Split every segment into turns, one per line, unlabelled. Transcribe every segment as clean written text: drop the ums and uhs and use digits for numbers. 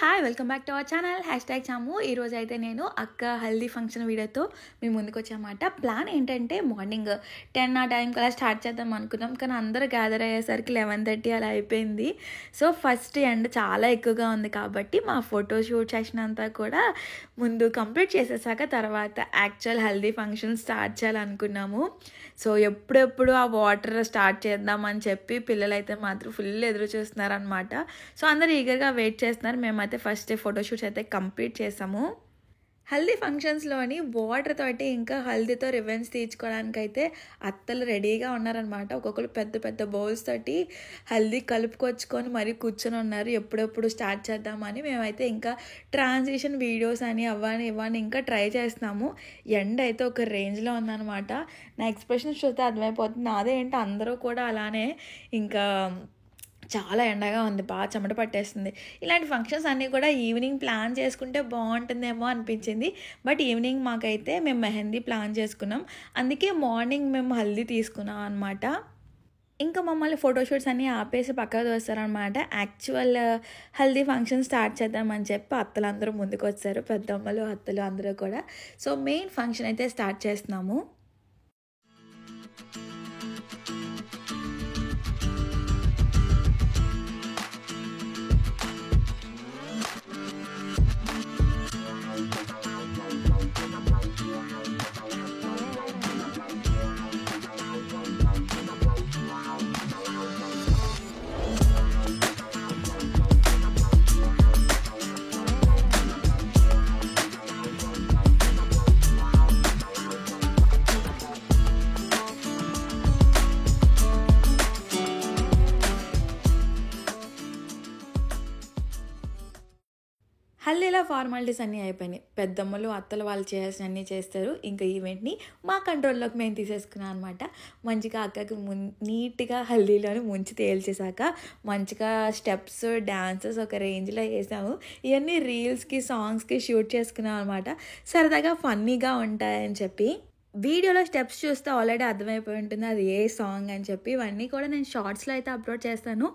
Hi welcome back to our channel #Chamu. ఈరోజు అయితే నేను అక్క హల్దీ ఫంక్షన్ వీడియోతో మీ ముందుకు వచ్చామాట. ప్లాన్ ఏంటంటే మార్నింగ్ 10 ఆ టైంకి అలా స్టార్ట్ చేద్దాం అనుకున్నాం, కానీ అందరూ గ్యాదర్ అయ్యేసరికి 11:30 అలా అయిపోయింది. సో ఫస్ట్ ఎండ్ చాలా ఎక్కువగా ఉంది కాబట్టి మా ఫోటో షూట్ సెషన్ అంతా కూడా ముందు కంప్లీట్ చేసేసాక తర్వాత యాక్చువల్ హల్దీ ఫంక్షన్ స్టార్ట్ చేయాలనుకున్నాము. సో ఎప్పుడెప్పుడు ఆ వాటర్ స్టార్ట్ చేద్దామని చెప్పి పిల్లలైతే మాత్రం ఫుల్ ఎదురు చూస్తున్నారనమాట. సో అందరూ ఈగర్గా వెయిట్ చేస్తున్నారు. మేమైతే ఫస్ట్ ఫోటోషూట్స్ అయితే కంప్లీట్ చేసాము. హల్దీ ఫంక్షన్స్లోని వాటర్ తోటి ఇంకా హల్దీతో రివెన్స్ తీర్చుకోవడానికి అయితే అత్తలు రెడీగా ఉన్నారనమాట. ఒక్కొక్కరు పెద్ద పెద్ద బౌల్స్ తోటి హల్దీ కలుపుకొచ్చుకొని మరీ కూర్చొని ఉన్నారు ఎప్పుడెప్పుడు స్టార్ట్ చేద్దామని. మేమైతే ఇంకా ట్రాన్సిషన్ వీడియోస్ అని అవ్వని ఇవ్వని ఇంకా ట్రై చేస్తున్నాము. ఎండ్ అయితే ఒక రేంజ్లో ఉందన్నమాట. నా ఎక్స్ప్రెషన్స్ చూస్తే అర్థమైపోతుంది. అదేంటి అందరూ కూడా అలానే ఇంకా చాలా ఎండగా ఉంది, బాగా చెమట పట్టేస్తుంది. ఇలాంటి ఫంక్షన్స్ అన్నీ కూడా ఈవినింగ్ ప్లాన్ చేసుకుంటే బాగుంటుందేమో అనిపించింది. బట్ ఈవినింగ్ మాకైతే మేము మెహందీ ప్లాన్ చేసుకున్నాం, అందుకే మార్నింగ్ మేము హల్దీ తీసుకున్నాం అనమాట. ఇంకా మమ్మల్ని ఫోటోషూట్స్ అన్నీ ఆపేసి పక్కకు వస్తారనమాట. యాక్చువల్ హల్దీ ఫంక్షన్ స్టార్ట్ చేద్దామని చెప్పి అత్తలు అందరూ ముందుకు వచ్చారు, పెద్దమ్మలు అత్తలు అందరూ కూడా. సో మెయిన్ ఫంక్షన్ అయితే స్టార్ట్ చేస్తున్నాము. హల్దీలో ఫార్మాలిటీస్ అన్నీ అయిపోయినాయి. పెద్దమ్మలు అత్తలు వాళ్ళు చేయాల్సిన అన్నీ చేస్తారు. ఇంకా ఈవెంట్ని మా కంట్రోల్లోకి మేము తీసేసుకున్నాం అనమాట. మంచిగా అక్కకి నీట్గా హల్దీలోని ముంచి తేల్చేసాక మంచిగా స్టెప్స్ డ్యాన్సెస్ ఒక రేంజ్లో వేసాము. ఇవన్నీ రీల్స్కి సాంగ్స్కి షూట్ చేసుకున్నాం అనమాట. సరదాగా ఫన్నీగా ఉంటాయని చెప్పి. వీడియోలో స్టెప్స్ చూస్తే ఆల్రెడీ అర్థమైపోయి ఉంటుంది అది ఏ సాంగ్ అని చెప్పి. ఇవన్నీ కూడా నేను షార్ట్స్లో అయితే అప్లోడ్ చేస్తాను.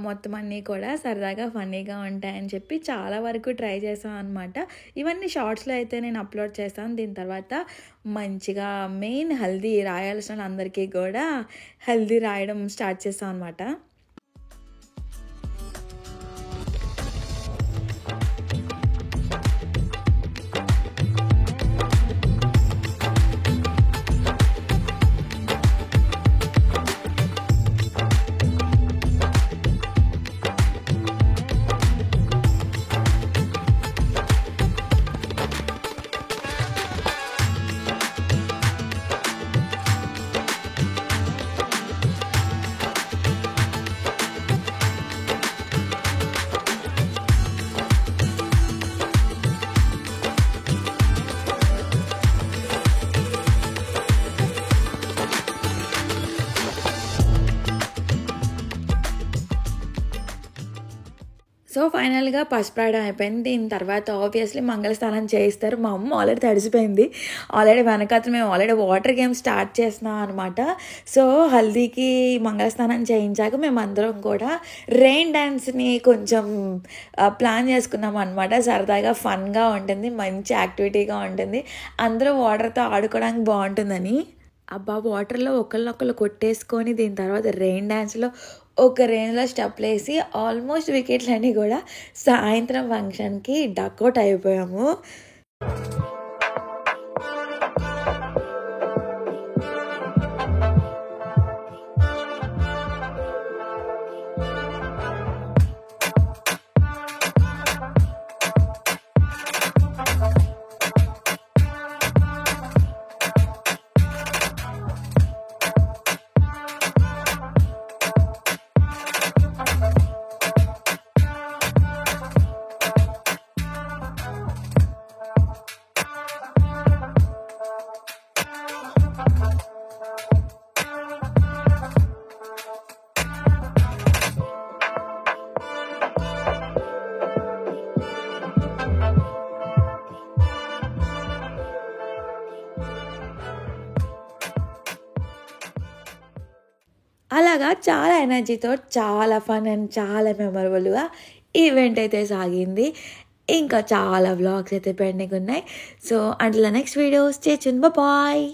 మొత్తం అన్నీ కూడా సరదాగా ఫన్నీగా ఉంటాయని చెప్పి చాలా వరకు ట్రై చేస్తాను అనమాట. ఇవన్నీ షార్ట్స్లో అయితే నేను అప్లోడ్ చేస్తాను. దీని తర్వాత మంచిగా మెయిన్ హల్దీ రాయాల్సిన అందరికీ కూడా హల్దీ రాయడం స్టార్ట్ చేస్తాం అనమాట. సో ఫైనల్గా పసుపు రాయడం అయిపోయింది. దీని తర్వాత ఆబ్వియస్లీ మంగళస్నానం చేయిస్తారు. మా అమ్మ ఆల్రెడీ తడిసిపోయింది. ఆల్రెడీ వెనకాల మేము ఆల్రెడీ వాటర్ గేమ్ స్టార్ట్ చేస్తున్నాం అనమాట. సో హల్దీకి మంగళస్నానం చేయించాక మేము అందరం కూడా రెయిన్ డ్యాన్స్ని కొంచెం ప్లాన్ చేసుకున్నాం అనమాట. సరదాగా ఫన్గా ఉంటుంది, మంచి యాక్టివిటీగా ఉంటుంది, అందరూ వాటర్తో ఆడుకోవడానికి బాగుంటుందని. అబ్బా వాటర్లో ఒకళ్ళొకళ్ళు కొట్టేసుకొని దీని తర్వాత రెయిన్ డ్యాన్స్లో ఒక రేంజ్లో స్టెప్లు వేసి ఆల్మోస్ట్ వికెట్లన్నీ కూడా సాయంత్రం ఫంక్షన్కి డక్అవుట్ అయిపోయాము. అలాగా చాలా ఎనర్జీతో చాలా ఫన్ అండ్ చాలా మెమరబుల్గా ఈవెంట్ అయితే సాగింది. ఇంకా చాలా వ్లాగ్స్ అయితే పెండింగ్ ఉన్నాయి. So until the next video, stay tuned, bye.